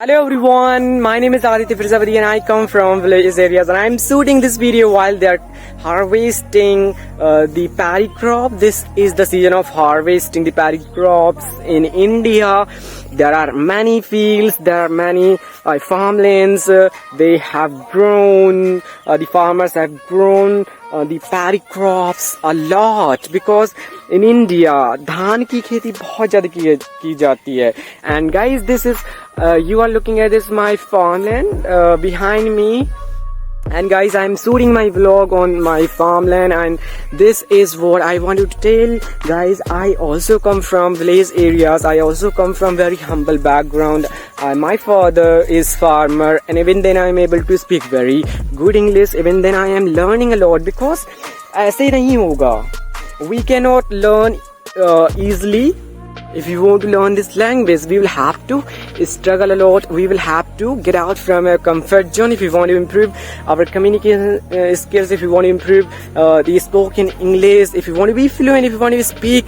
Hello everyone, my name is Aditya Prajapati and I come from villages areas and I am shooting this video while they are harvesting the paddy crop. This is the season of harvesting the paddy crops in India. There are many fields, there are many farmlands. They have grown, the farmers have grown the paddy crops a lot because in India धान की खेती बहुत ज़्यादा की जाती है. And guys, this is you are looking at this my farmland behind me. And guys, I am shooting my vlog on my farmland and this is what I want to tell. Guys, I also come from village areas. I also come from very humble background. My father is farmer and even then I am able to speak very good English. Even then I am learning a lot because ऐसे नहीं होगा. We cannot learn easily. If you want to learn this language, we will have to struggle a lot. We will have to get out from our comfort zone if we want to improve our communication skills, if you want to improve the spoken English, if you want to be fluent, if you want to speak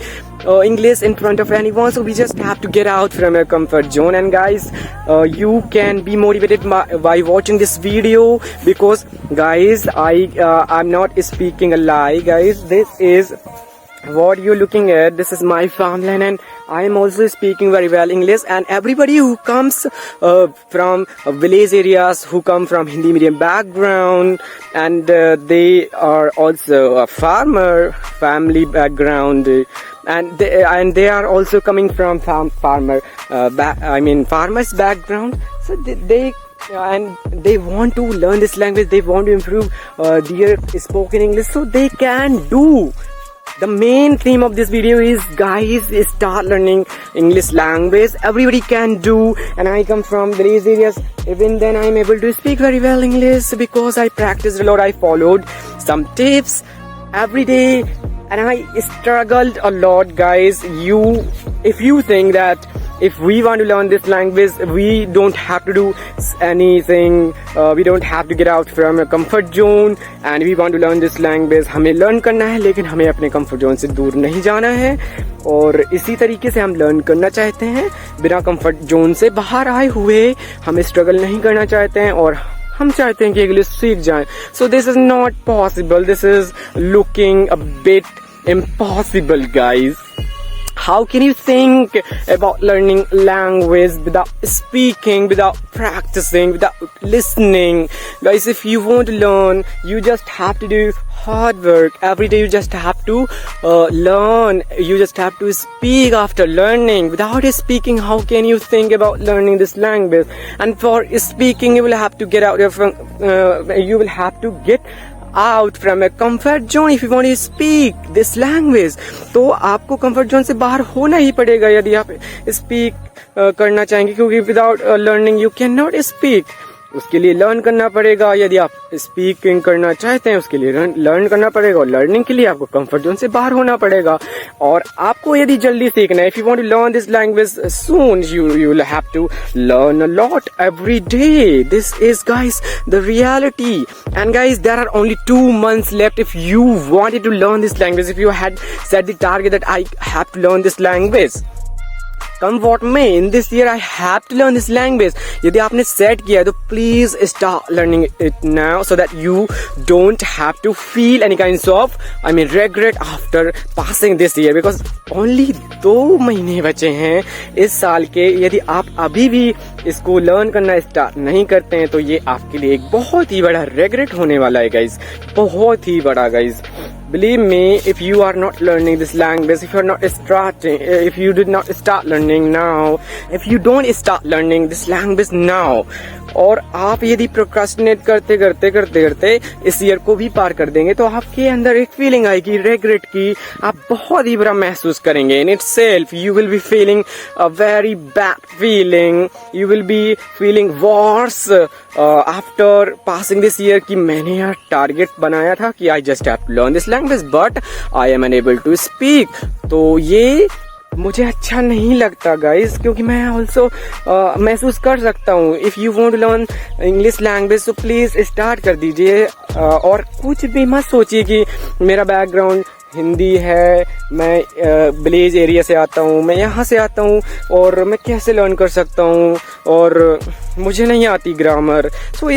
English in front of anyone. So we just have to get out from our comfort zone. And guys, you can be motivated by watching this video because guys, I'm not speaking a lie. Guys, this is what you're looking at. This is my farmland and I am also speaking very well English. And everybody who comes from village areas, who come from Hindi medium background, and they are also a farmer family background, and they are also coming from farmers background. So they want to learn this language, they want to improve their spoken English, so they can do. The main theme of this video is, guys, start learning English language. Everybody can do, and I come from village areas. Even then I am able to speak very well English because I practiced a lot. I followed some tips every day and I struggled a lot. Guys, if you think that if we want to learn this language, we don't have to do anything, we don't have to get out from a comfort zone, and we want to learn this language, हमें learn करना है लेकिन हमें अपने comfort zone से दूर नहीं जाना है. और इसी तरीके से हम learn करना चाहते हैं बिना comfort zone से बाहर आए हुए. हम struggle नहीं करना चाहते हैं और हम चाहते हैं कि इंग्लिश सीख जाएं. So this is not possible. This is looking a bit impossible, guys. How can you think about learning language without speaking, without practicing, without listening? Guys, if you want to learn, you just have to do hard work. Every day you just have to learn. You just have to speak after learning. Without speaking, how can you think about learning this language? And for speaking, you will have to get out from a comfort zone if you want to speak this language. तो आपको comfort zone से बाहर होना ही पड़ेगा यदि आप speak करना चाहेंगे, क्योंकि without learning you cannot speak. उसके लिए लर्न करना पड़ेगा. यदि आप स्पीकिंग करना चाहते हैं उसके लिए लर्न करना पड़ेगा, और लर्निंग के लिए आपको कंफर्ट जोन से बाहर होना पड़ेगा. और आपको यदि जल्दी सीखना है, if you want to learn this language soon, you will have to learn a lot every day. This is, guys, the reality. And guys, there are only 2 months left if you wanted to learn this language. If you had set the target that I have to learn this language, come what may, in this year I have to learn this language. यदि आपने set किया है तो please start learning it now so that you don't have to feel any kinds of regret after passing this year, because only 2 महीने बचे हैं इस साल के. यदि आप अभी भी इसको लर्न करना स्टार्ट नहीं करते हैं तो ये आपके लिए एक बहुत ही बड़ा regret होने वाला है गाइज, बहुत ही बड़ा guys. Believe me, if you are not learning this language, if you did not start learning now, if you don't start learning this language now, और आप यदि प्रोक्रास्टिनेट करते इस ईयर को भी पार कर देंगे तो आपके अंदर एक फीलिंग आएगी रेग्रेट की. आप बहुत ही बुरा महसूस करेंगे. In itself you will be feeling a very bad feeling. You will be feeling worse after passing this year कि मैंने यार टारगेट बनाया था कि I just have to learn this language but I am unable to speak. तो ये मुझे अच्छा नहीं लगता गाइज, क्योंकि मैं ऑल्सो महसूस कर सकता हूँ. If you want to learn English language तो प्लीज स्टार्ट कर दीजिए. और कुछ भी मत सोचिए कि मेरा बैकग्राउंड हिंदी है, मैं विलेज एरिया से आता हूँ, मैं यहाँ से आता हूँ और मैं कैसे लर्न कर सकता हूँ, और मुझे नहीं आती grammar. So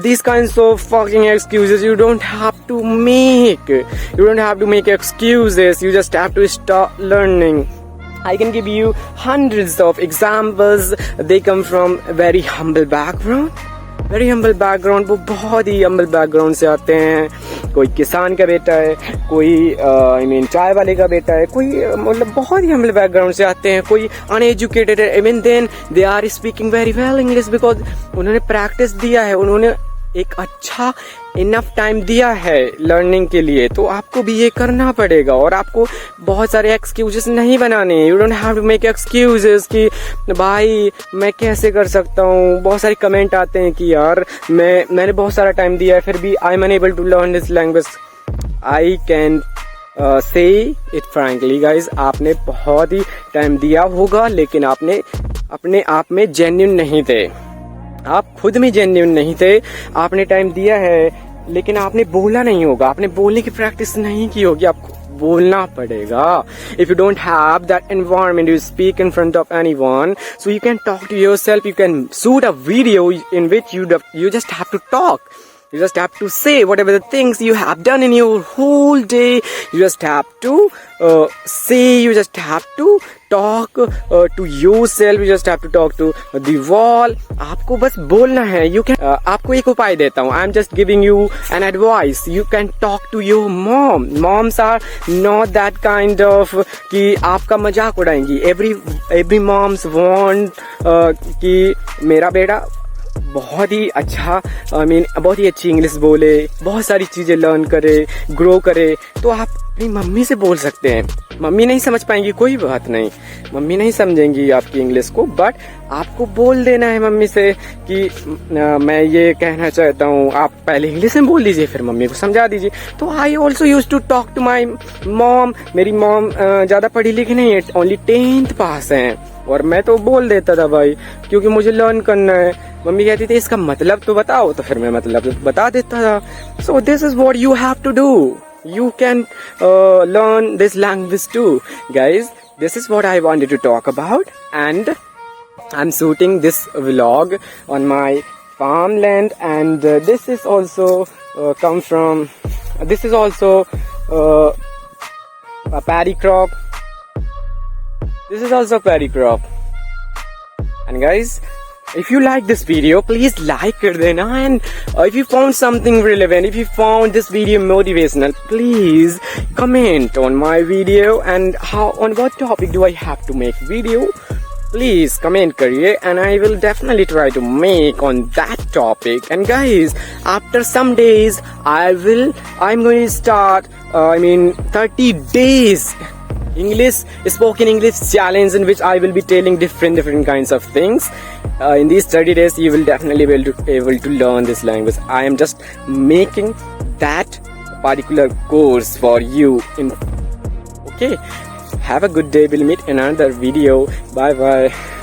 these kinds of fucking excuses you don't have to make. You don't have to make excuses. You just have to start learning. I can give you hundreds of examples. They come from very humble background. Very humble background. वो बहुत ही humble background से आते हैं. कोई किसान का बेटा है, कोई चाय वाले का बेटा है, कोई मतलब बहुत ही हम्बल बैकग्राउंड से आते हैं. कोई अनएजुकेटेड है, even then they are speaking very well English because उन्होंने प्रैक्टिस दिया है, उन्होंने एक अच्छा इनफ टाइम दिया है लर्निंग के लिए. तो आपको भी ये करना पड़ेगा और आपको बहुत सारे एक्सक्यूजेस नहीं बनाने. You don't have to make excuses कि भाई मैं कैसे कर सकता हूँ. बहुत सारे कमेंट आते हैं कि यार मैंने बहुत सारा टाइम दिया है फिर भी I am unable to learn this language. I can say it frankly guys, आपने बहुत ही टाइम दिया होगा लेकिन आपने अपने आप में जेन्युइन नहीं थे. आप खुद में जेन्युइन नहीं थे. आपने टाइम दिया है लेकिन आपने बोला नहीं होगा, आपने बोलने की प्रैक्टिस नहीं की होगी. आपको बोलना पड़ेगा. If you don't have that environment you speak in front of anyone, so you can talk to yourself. You can shoot a video in which you just have to talk. You just have to say whatever the things you have done in your whole day. You just have to say. You just have to talk to yourself. You just have to talk to the wall. आपको बस बोलना है. You can. आपको एक उपाय देता हूँ. I'm just giving you an advice. You can talk to your mom. Moms are not that kind of कि आपका मजाक उड़ाएंगी. Every moms want कि मेरा बेटा बहुत ही अच्छा बहुत ही अच्छी इंग्लिश बोले, बहुत सारी चीजें लर्न करे, ग्रो करे. तो आप अपनी मम्मी से बोल सकते हैं. मम्मी नहीं समझ पाएंगी, कोई बात नहीं, मम्मी नहीं समझेंगी आपकी इंग्लिश को, बट आपको बोल देना है मम्मी से कि मैं ये कहना चाहता हूँ. आप पहले इंग्लिश में बोल दीजिए फिर मम्मी को समझा दीजिए. तो I also use to talk to my mom. मेरी मॉम ज्यादा पढ़ी लिखी नहीं है, ओनली 10th पास है, और मैं तो बोल देता था भाई क्योंकि मुझे लर्न करना है. मम्मी कहती थी इसका मतलब तो बताओ, तो फिर मैं मतलब बता देता था. So this is what you have to do. You can learn this language too, guys. This is what I wanted to talk about, and I'm shooting this vlog on my farmland, and this is also come from. This is also a paddy crop. This is also a paddy crop, and guys, if you like this video, please like it then, and if you found something relevant, if you found this video motivational, please comment on my video and on what topic do I have to make video. Please comment kariye and I will definitely try to make on that topic. And guys, after some days I'm going to start 30 days spoken English challenge in which I will be telling different kinds of things. In these 30 days you will definitely be able to learn this language. I am just making that particular course for you. Okay, have a good day. We'll meet in another video. Bye bye.